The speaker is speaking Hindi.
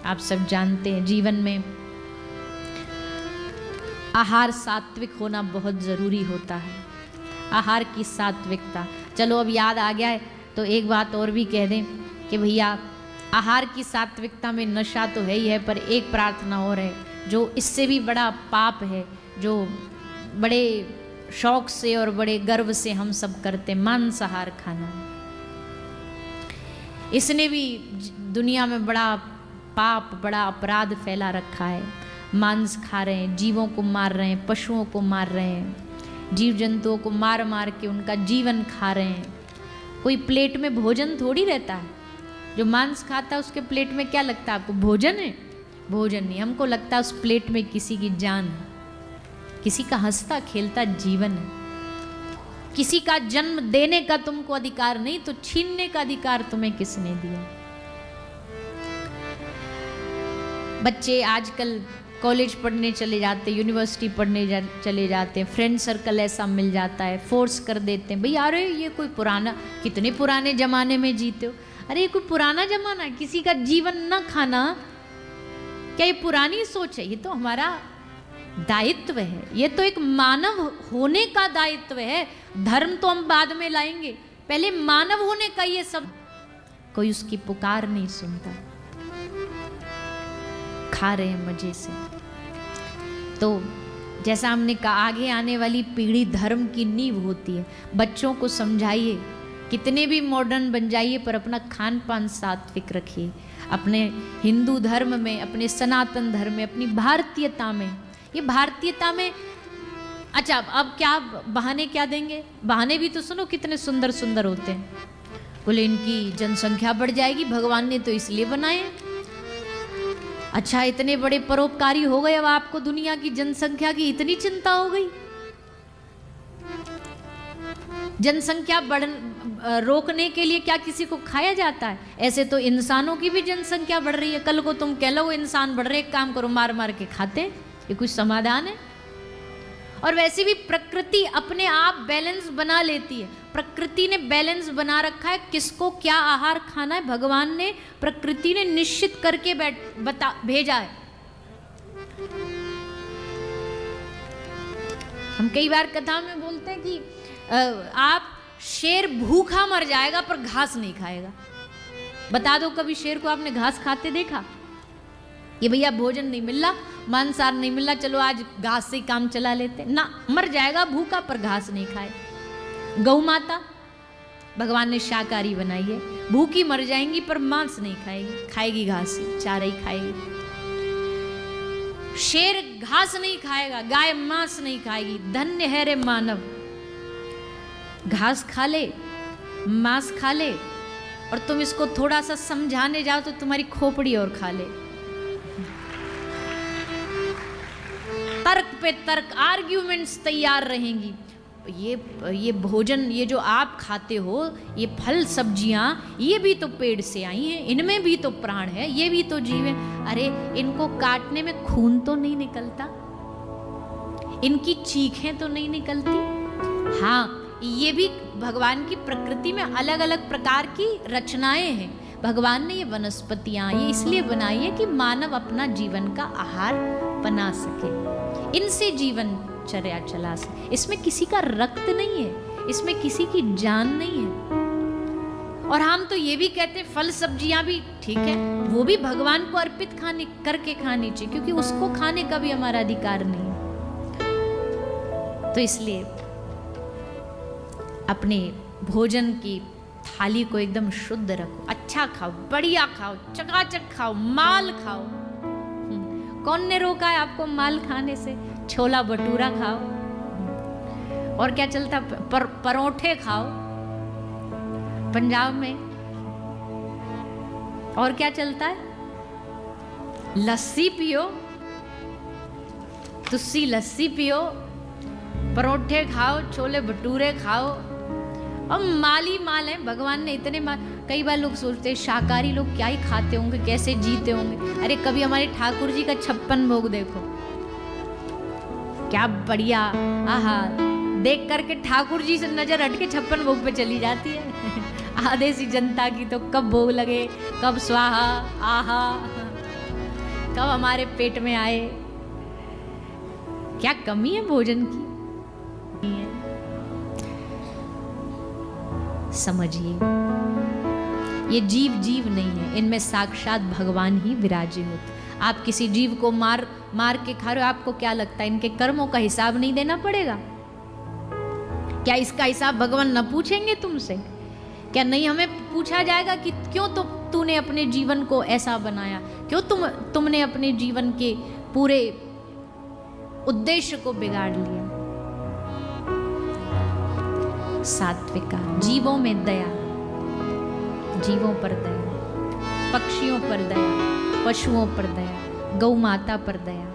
आप सब जानते हैं जीवन में आहार सात्विक होना बहुत ज़रूरी होता है। आहार की सात्विकता, चलो अब याद आ गया है तो एक बात और भी कह दें कि भैया आहार की सात्विकता में नशा तो है ही है, पर एक प्रार्थना और है जो इससे भी बड़ा पाप है, जो बड़े शौक से और बड़े गर्व से हम सब करते, मांसाहार खाना। इसने भी दुनिया में बड़ा पाप, बड़ा अपराध फैला रखा है। मांस खा रहे हैं, जीवों को मार रहे हैं, पशुओं को मार रहे हैं, जीव जंतुओं को मार मार के उनका जीवन खा रहे हैं। कोई प्लेट में भोजन थोड़ी रहता है। जो मांस खाता है उसके प्लेट में क्या लगता है आपको? भोजन है? भोजन नहीं, हमको लगता है उस प्लेट में किसी की जान है, किसी का हंसता खेलता जीवन है। किसी का जन्म देने का तुमको अधिकार नहीं तो छीनने का अधिकार तुम्हें किसने दिया? बच्चे आजकल कॉलेज पढ़ने चले जाते, यूनिवर्सिटी पढ़ने चले जाते हैं, फ्रेंड सर्कल ऐसा मिल जाता है, फोर्स कर देते हैं, भाई अरे ये कोई पुराना, कितने पुराने जमाने में जीते हो, अरे ये कोई पुराना जमाना है, किसी का जीवन ना खाना, क्या ये पुरानी सोच है? ये तो हमारा दायित्व है, ये तो एक मानव होने का दायित्व है। धर्म तो हम बाद में लाएंगे, पहले मानव होने का ये सब। कोई उसकी पुकार नहीं सुनता, खा रहे हैं मजे से। तो जैसा हमने कहा, आगे आने वाली पीढ़ी धर्म की नींव होती है। बच्चों को समझाइए, कितने भी मॉडर्न बन जाइए पर अपना खान पान सात्विक रखिए। अपने हिंदू धर्म में, अपने सनातन धर्म में, अपनी भारतीयता में, ये भारतीयता में। अच्छा अब क्या बहाने क्या देंगे? बहाने भी तो सुनो कितने सुंदर सुंदर होते हैं। बोले इनकी जनसंख्या बढ़ जाएगी, भगवान ने तो इसलिए बनाए। अच्छा इतने बड़े परोपकारी हो गए, अब आपको दुनिया की जनसंख्या की इतनी चिंता हो गई? जनसंख्या रोकने के लिए क्या किसी को खाया जाता है? ऐसे तो इंसानों की भी जनसंख्या बढ़ रही है। कल को तुम कह लो इंसान बढ़ रहे, एक काम करो मार मार के खाते, ये कुछ समाधान है? और वैसे भी प्रकृति अपने आप बैलेंस बना लेती है। प्रकृति ने बैलेंस बना रखा है, किसको क्या आहार खाना है भगवान ने, प्रकृति ने निश्चित करके भेजा है। हम कई बार कथा में बोलते हैं कि आप शेर भूखा मर जाएगा पर घास नहीं खाएगा। बता दो कभी शेर को आपने घास खाते देखा? ये भैया भोजन नहीं मिल रहा, मांसाहार नहीं मिल रहा, चलो आज घास से ही काम चला लेते ना, मर जाएगा भूखा पर घास नहीं खाए। गौ माता भगवान ने शाकाहारी बनाई है, भूखी मर जाएंगी पर मांस नहीं खाएगी, खाएगी घास ही, चारा ही खाएगी। शेर घास नहीं खाएगा, गाय मांस नहीं खाएगी। धन्य है रे मानव, घास खा ले, मांस खा ले, और तुम इसको थोड़ा सा समझाने जाओ तो तुम्हारी खोपड़ी और खा ले। तर्क पे तर्क, आर्ग्यूमेंट्स तैयार रहेंगी। ये भोजन, ये जो आप खाते हो, ये फल सब्जियां, ये भी तो पेड़ से आई हैं, इनमें भी तो प्राण है, ये भी तो जीव है। अरे इनको काटने में खून तो नहीं निकलता, इनकी चीखें तो नहीं निकलती। हाँ, ये भी भगवान की प्रकृति में अलग अलग प्रकार की रचनाएं हैं। भगवान ने ये वनस्पतियां ये इसलिए बनाई है कि मानव अपना जीवन का आहार बना सके, इनसे जीवन चर्या चला सके। इसमें किसी का रक्त नहीं है, इसमें किसी की जान नहीं है। और हम तो ये भी कहते हैं फल सब्जियां भी ठीक है, वो भी भगवान को अर्पित करके खानी चाहिए, क्योंकि उसको खाने का भी हमारा अधिकार नहीं है। तो इसलिए अपने भोजन की थाली को एकदम शुद्ध रखो, अच्छा खाओ, बढ़िया खाओ, चकाचक खाओ, माल खाओ। कौन ने रोका है आपको माल खाने से? छोला भटूरा खाओ, और क्या चलता, परोठे खाओ पंजाब में, और क्या चलता है, लस्सी पियो, तुस्सी लस्सी पियो, परोठे खाओ, छोले भटूरे खाओ, और माल ही माल है। भगवान ने इतने माल। कई बार लोग सोचते हैं शाकाहारी लोग क्या ही खाते होंगे, कैसे जीते होंगे। अरे कभी हमारे ठाकुर जी का 56 भोग देखो, क्या बढ़िया, आहा, देख करके ठाकुर जी से नजर हट के 56 भोग पे चली जाती है। आधे सी जनता की तो कब भोग लगे, कब स्वाहा, आहा। कब हमारे पेट में आए। क्या कमी है भोजन की? समझिए, ये जीव जीव नहीं है, इनमें साक्षात भगवान ही विराजे होते। आप किसी जीव को मार के खा रहे हो, आपको क्या लगता है इनके कर्मों का हिसाब नहीं देना पड़ेगा? क्या इसका हिसाब भगवान न पूछेंगे तुमसे? क्या नहीं हमें पूछा जाएगा कि क्यों तूने अपने जीवन को ऐसा बनाया, क्यों तुमने अपने जीवन के पूरे उद्देश्य को बिगाड़ लिया? सात्विका, जीवों में दया, जीवों पर दया, पक्षियों पर दया, पशुओं पर दया, गौ माता पर दया,